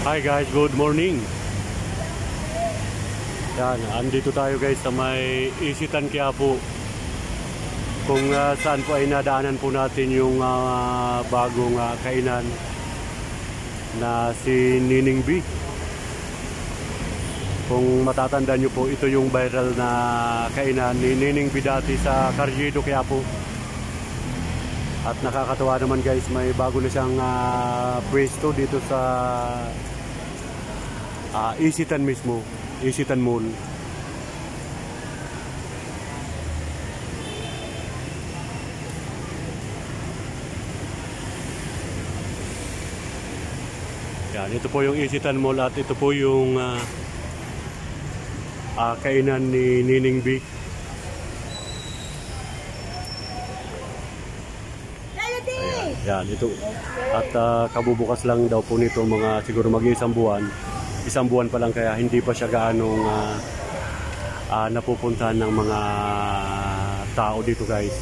Hi guys, good morning. Yan, andito tayo guys sa may Isitan Quiapo. Kung saan po ay nadaanan po natin yung bagong kainan na si Nining B. Kung matatandaan nyo po, ito yung viral na kainan ni Nining B dati sa Carriedo, Quiapo. At nakakatawa naman guys, may bago na siyang pwesto dito sa Isitan mismo, Isitan Mall. Yan, ito po yung Isitan Mall at ito po yung kainan ni Nining B. Yan, ito. At kabubukas lang daw po nito mga siguro mag-iisang buwan. Isang buwan pa lang kaya hindi pa siya gaanong napupuntahan ng mga tao dito guys.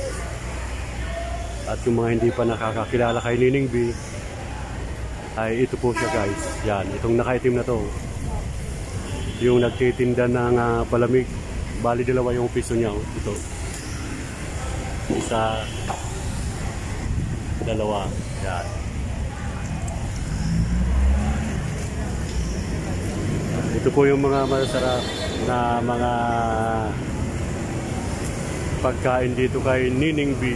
At yung mga hindi pa nakakakilala kay Nining B ay ito po siya guys. Yan, itong nakaitim na to. Yung nagtitinda ng palamig. Bali dalawa yung piso niya. Ito. Isa, dalawa. Yan. Ito po yung mga masarap na mga pagkain dito kay Nining B.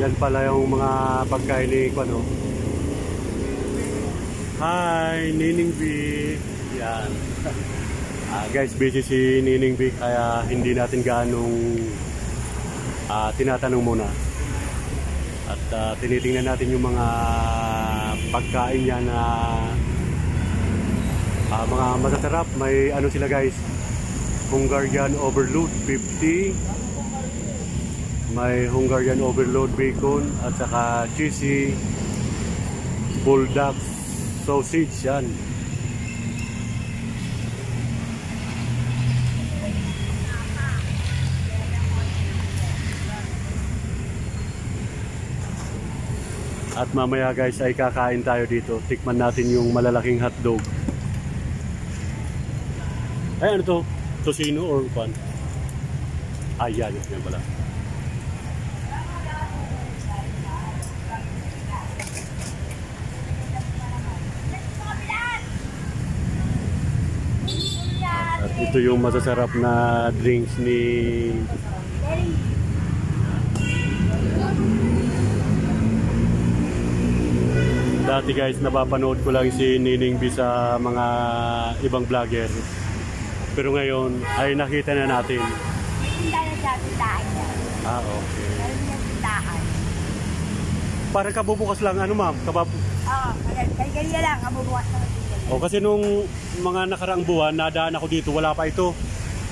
Yan pala yung mga pagkain ni Kwano. Hi, Nining B. Yan. Guys, busy si Nining B kaya hindi natin gaanong tinatanong muna. At tinitingnan natin yung mga pagkain niya na mga masasarap. May ano sila guys, Hungarian Overload 50. May Hungarian Overload bacon at saka cheesy bulldog sausage yan. At mamaya guys ay kakain tayo dito. Tikman natin yung malalaking hotdog. Ay ano to? Tocino or pan? Ay yan pala. At ito yung masasarap na drinks ni dati guys, napapanood ko lang si Nining B sa mga ibang vlogger. Pero ngayon ay nakita na natin. Okay. Para kabubukas lang ano ma'am? Kaya lang kabubukas lang. O kasi nung mga nakaraang buwan, nadaan ako dito, wala pa ito.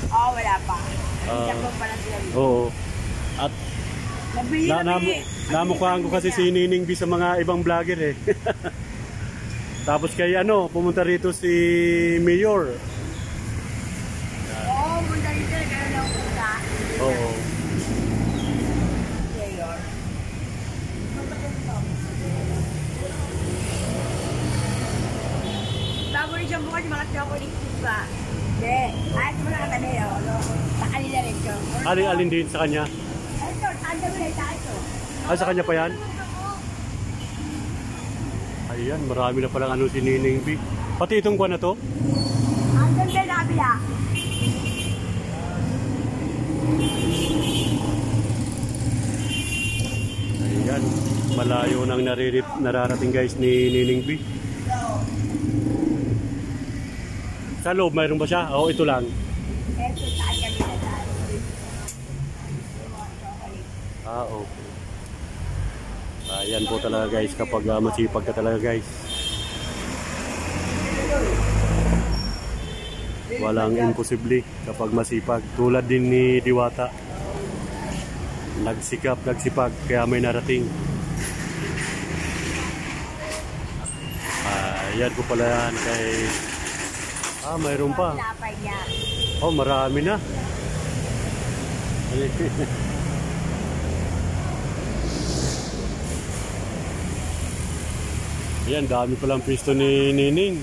Oo, wala pa. Oo. At namukhaan ko kasi si Nining B sa mga ibang vlogger eh. Tapos kay ano, pumunta rito si Mayor. Oo, pumunta rito, gano'n lang punta. Oo. Mayor. Bago rin siyang bukas, mga chocolate ba? Hindi. Ayos mo na katabi, sa kanila rin siya. Alin din sa kanya? Ito, ando mo na ito. Sa kanya pa yan? Ayan, marami na palang ano si Nining B. Pati itong buwan na to? Andun din nabila. Ayan, malayo nang nararating guys ni Nining B. Sa loob, mayroon ba siya? Oo, ito lang. Ito, saan kami na daan? Okay. Ayan po talaga guys, kapag masipag ka talaga guys. Walang imposible kapag masipag. Tulad din ni Diwata. Nagsipag, kaya may narating. Ayan po pala yan kay... mayroon pa. Oh, marami na. Ayan, dami palang pisto ni Nining.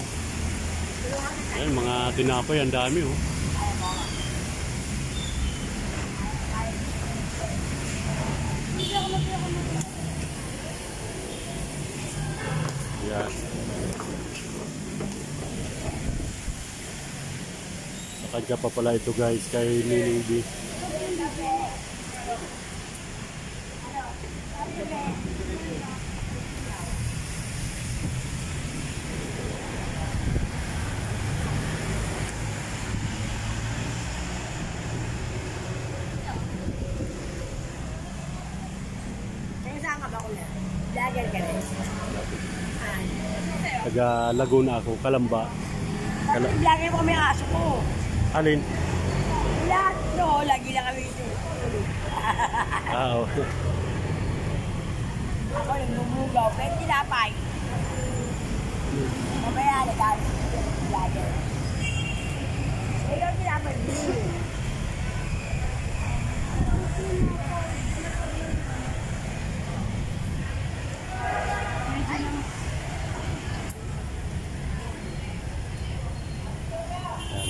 Ayan, mga tinapay, ang dami oh. Ayan. Sa kanya pa pala ito guys, kay Nining B. Vlogger ka rin. Taga Laguna ako, Kalamba. Vlogger mo kami aso ko. Alin? Lahat, no, lagi na kami ito. Oo. Ako yung bumugaw, pero tinapay. Mamaya, nagkakaroon ko vlogger. Ikaw tinapay, blue.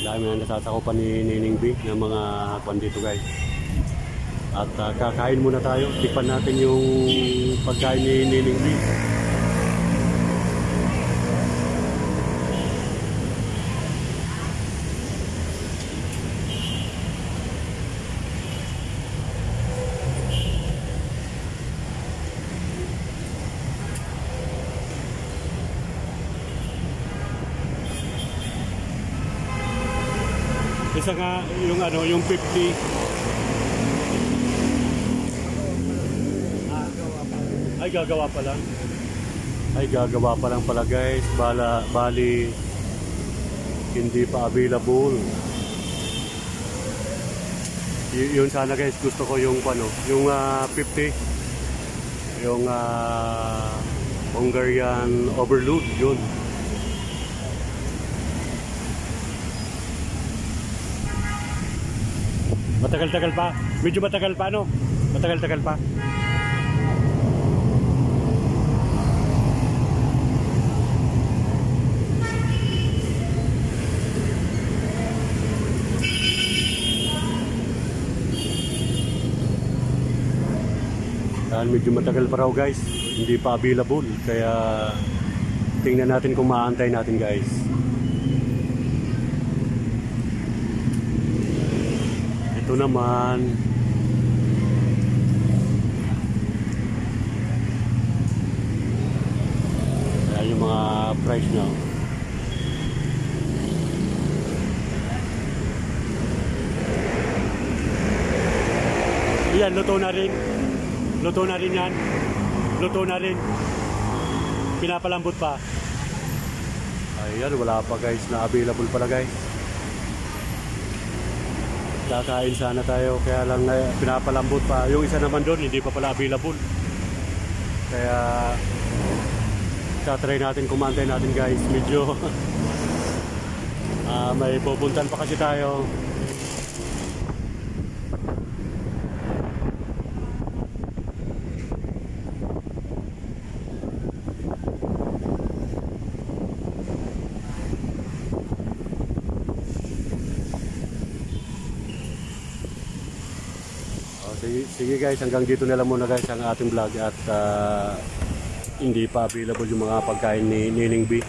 Dami na nasasakupan ni Nining B ng mga kwan dito guys. At kakain muna tayo. Tikpan natin yung pagkain ni Nining B. Isa nga yung ano, yung 50. Ay gagawa pa lang. Ay gagawa pa lang pala guys. Bali hindi pa available. Yun sana guys, gusto ko yung ano, yung 50. Yung Hungarian overload yun. Matagal-tagal pa. Medyo matagal pa, no? Matagal-tagal pa. Dahil medyo matagal pa raw guys. Hindi pa available. Kaya tingnan natin kung maantay natin guys. Ito naman ayan yung mga price na yan, luto na rin yan, luto na rin, pinapalambot pa. Ayan, wala pa guys na available pala guys. Kakain sana tayo, kaya lang pinapalambot pa. Yung isa naman doon, hindi pa pala available. Kaya tatry natin, kumantay natin guys. Medyo may pupuntan pa kasi tayo. Sige guys, hanggang dito na lang muna guys ang ating vlog at hindi pa available yung mga pagkain ni Nining B.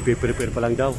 Ipiprepare pa lang daw.